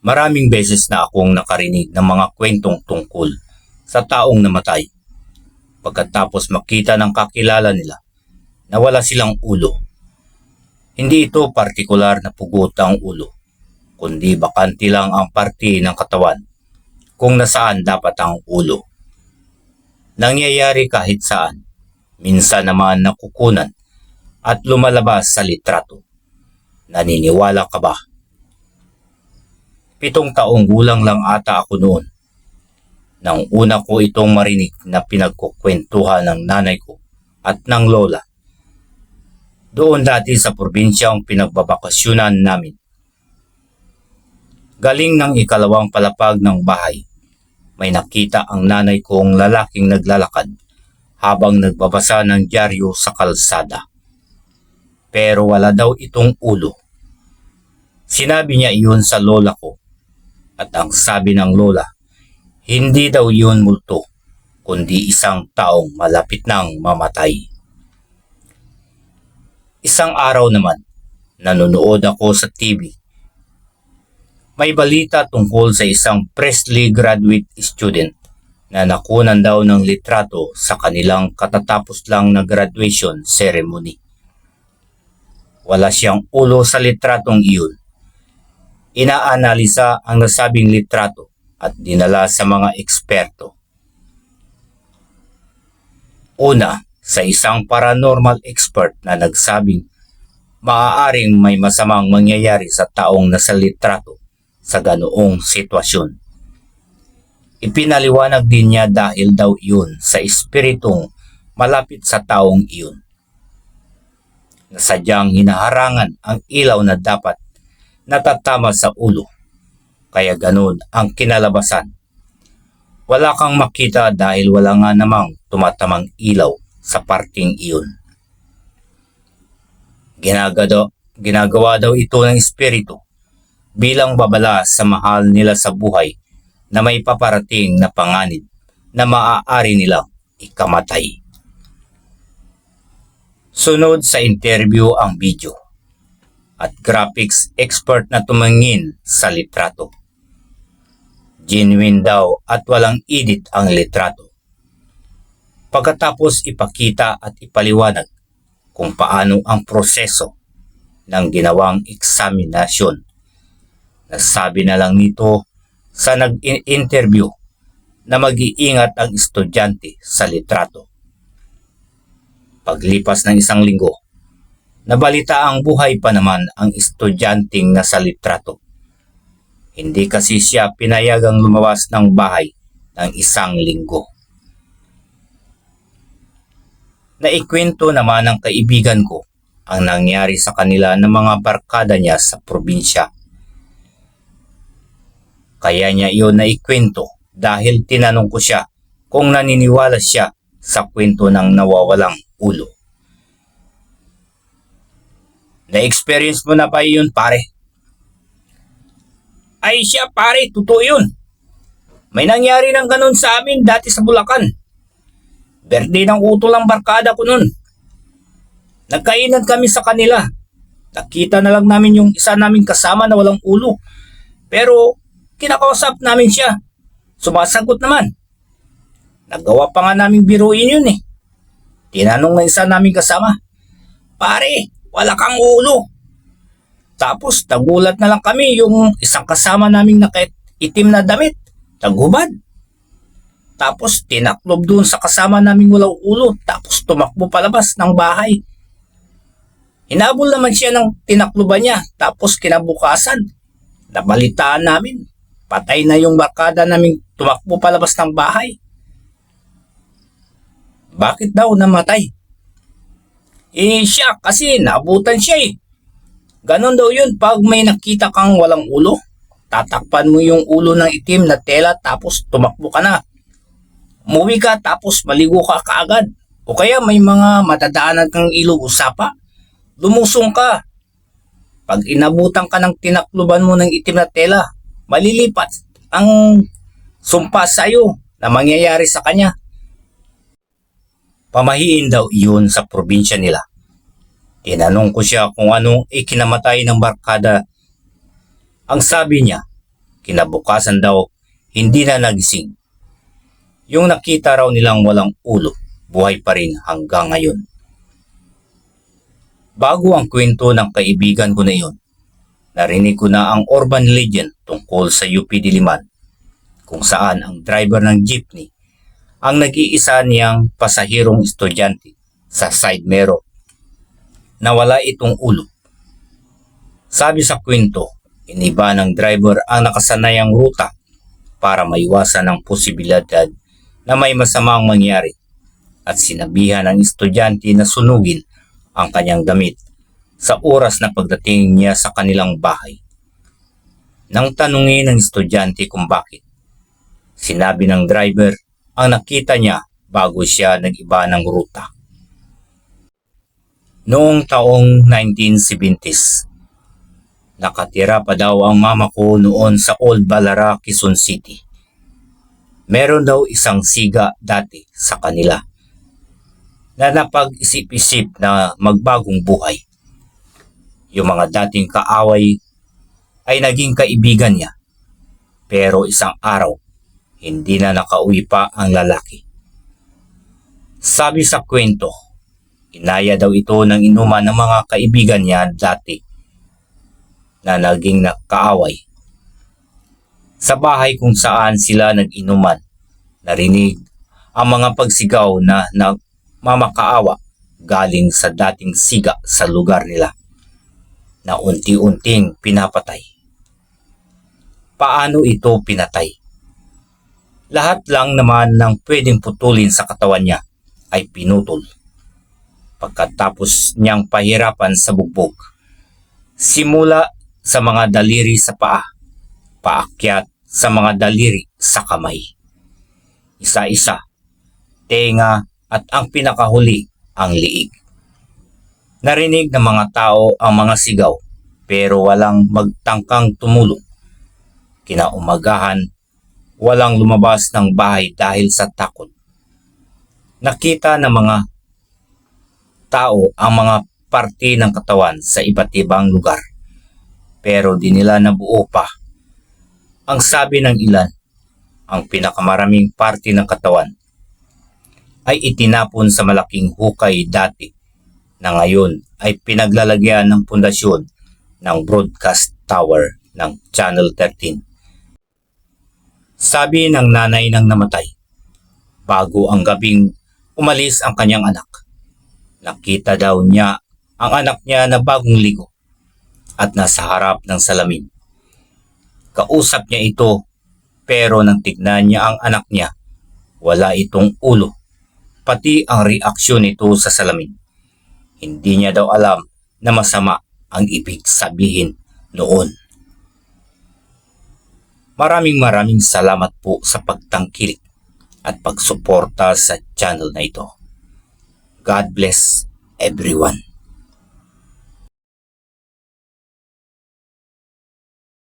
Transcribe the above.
Maraming beses na akong nakarinig ng mga kwentong tungkol sa taong namatay. Pagkatapos makita ng kakilala nila na wala silang ulo. Hindi ito partikular na pugot ang ulo, kundi bakante lang ang parte ng katawan kung nasaan dapat ang ulo. Nangyayari kahit saan, minsan naman nakukunan at lumalabas sa litrato. Naniniwala ka ba? 7 taong gulang lang ata ako noon nang una ko itong marinig na pinagkukwentuhan ng nanay ko at ng lola. Doon dati sa probinsyang pinagbabakasyunan namin. Galing ng ikalawang palapag ng bahay, may nakita ang nanay kong lalaking naglalakad habang nagbabasa ng dyaryo sa kalsada. Pero wala daw itong ulo. Sinabi niya iyon sa lola ko. At ang sabi ng lola, hindi daw yun multo, kundi isang taong malapit nang mamatay. Isang araw naman, nanonood ako sa TV. May balita tungkol sa isang freshly graduate student na nakunan daw ng litrato sa kanilang katatapos lang na graduation ceremony. Wala siyang ulo sa litratong iyon. Inaanalisa ang nasabing litrato at dinala sa mga eksperto. Una, sa isang paranormal expert na nagsabing maaaring may masamang mangyayari sa taong nasa litrato sa ganoong sitwasyon. Ipinaliwanag din niya dahil daw iyon sa espiritong malapit sa taong iyon. Nasadyang hinaharangan ang ilaw na dapat natatama sa ulo, kaya ganun ang kinalabasan. Wala kang makita dahil wala nga namang tumatamang ilaw sa parting iyon. Ginagawa daw ito ng espiritu bilang babala sa mahal nila sa buhay na may paparating na panganib na maaari nilang ikamatay. Sunod sa interview ang video at graphics expert na tumingin sa litrato. Genuine daw at walang edit ang litrato. Pagkatapos ipakita at ipaliwanag kung paano ang proseso ng ginawang eksaminasyon. Nasabi na lang nito sa nag-interview na mag-iingat ang estudyante sa litrato. Paglipas ng 1 linggo, nabalita ang buhay pa naman ang estudyanteng nasa litrato. Hindi kasi siya pinayagang lumawas ng bahay ng 1 linggo. Naikwento naman ng kaibigan ko ang nangyari sa kanila ng mga barkada niya sa probinsya. Kaya niya iyon naikwento dahil tinanong ko siya kung naniniwala siya sa kwento ng nawawalang ulo. Na-experience mo na ba yun, pare? Ay siya, pare, totoo yun. May nangyari ng ganun sa amin dati sa Bulacan. Birthday ng utol ang barkada ko nun. Nagkainan kami sa kanila. Nakita na lang namin yung isa naming kasama na walang ulo. Pero kinakausap namin siya. Sumasagot naman. Nagawa pa nga naming biruin yun eh. Tinanong ng isa naming kasama, pare, wala kang ulo. Tapos nagulat na lang kami yung isang kasama naming nakaitim na damit. Naghubad. Tapos tinaklob doon sa kasama naming walang ulo. Tapos tumakbo palabas ng bahay. Hinabol naman siya ng tinakloban niya. Tapos kinabukasan, nabalitaan namin. Patay na yung barkada naming tumakbo palabas ng bahay. Bakit daw namatay? Siya kasi naabutan siya eh. Ganon daw yun pag may nakita kang walang ulo. Tatakpan mo yung ulo ng itim na tela tapos tumakbo ka na. Umuwi ka tapos maligo ka kaagad. O kaya may mga matadaanan kang ilog o sapa. Lumusong ka. Pag inabutan ka ng tinakluban mo ng itim na tela, malilipat ang sumpa sa'yo na mangyayari sa kanya. Pamahiin daw iyon sa probinsya nila. Tinanong ko siya kung anong ikinamatay ng barkada. Ang sabi niya, Kinabukasan daw, hindi na nagising. Yung nakita raw nilang walang ulo, buhay pa rin hanggang ngayon. Bago ang kwento ng kaibigan ko na iyon, narinig ko na ang urban legend tungkol sa UP Diliman, kung saan ang driver ng jeepney ang nag-iisa niyang pasahirong estudyante sa side mirror na wala itong ulo. Sabi sa kwento, iniba ng driver ang nakasanayang ruta para maiwasan ang posibilidad na may masamang mangyari at sinabihan ng estudyante na sunugin ang kanyang damit sa oras na pagdating niya sa kanilang bahay. Nang tanungin ng estudyante kung bakit, sinabi ng driver ang nakita niya bago siya nag-iba ng ruta. Noong taong 1970s, nakatira pa daw ang mama ko noon sa Old Balara, Quezon City. Meron daw isang siga dati sa kanila na napag-isip-isip na magbagong buhay. Yung mga dating kaaway ay naging kaibigan niya. Pero isang araw, hindi na nakauwi pa ang lalaki. Sabi sa kwento, inaya daw ito ng inuman ng mga kaibigan niya dati na naging kaaway. Sa bahay kung saan sila nag-inuman, narinig ang mga pagsigaw na nagmamakaawa galing sa dating siga sa lugar nila na unti-unting pinapatay. Paano ito pinatay? Lahat lang naman ng pwedeng putulin sa katawan niya ay pinutol. Pagkatapos niyang pahirapan sa bugbog, simula sa mga daliri sa paa, paakyat sa mga daliri sa kamay. Isa-isa, tenga at ang pinakahuli ang liig. Narinig ng mga tao ang mga sigaw pero walang magtangkang tumulong. Kinaumagahan, walang lumabas ng bahay dahil sa takot. Nakita ng mga tao ang mga parte ng katawan sa iba't ibang lugar pero di nila nabuo pa. Ang sabi ng ilan, ang pinakamaraming parte ng katawan ay itinapon sa malaking hukay dati na ngayon ay pinaglalagyan ng pundasyon ng broadcast tower ng Channel 13. Sabi ng nanay ng namatay, bago ang gabing umalis ang kanyang anak, nakita daw niya ang anak niya na bagong ligo at nasa harap ng salamin. Kausap niya ito pero nang tignan niya ang anak niya, wala itong ulo, pati ang reaksyon nito sa salamin. Hindi niya daw alam na masama ang ibig sabihin noon. Maraming salamat po sa pagtangkilik at pagsuporta sa channel na ito. God bless everyone.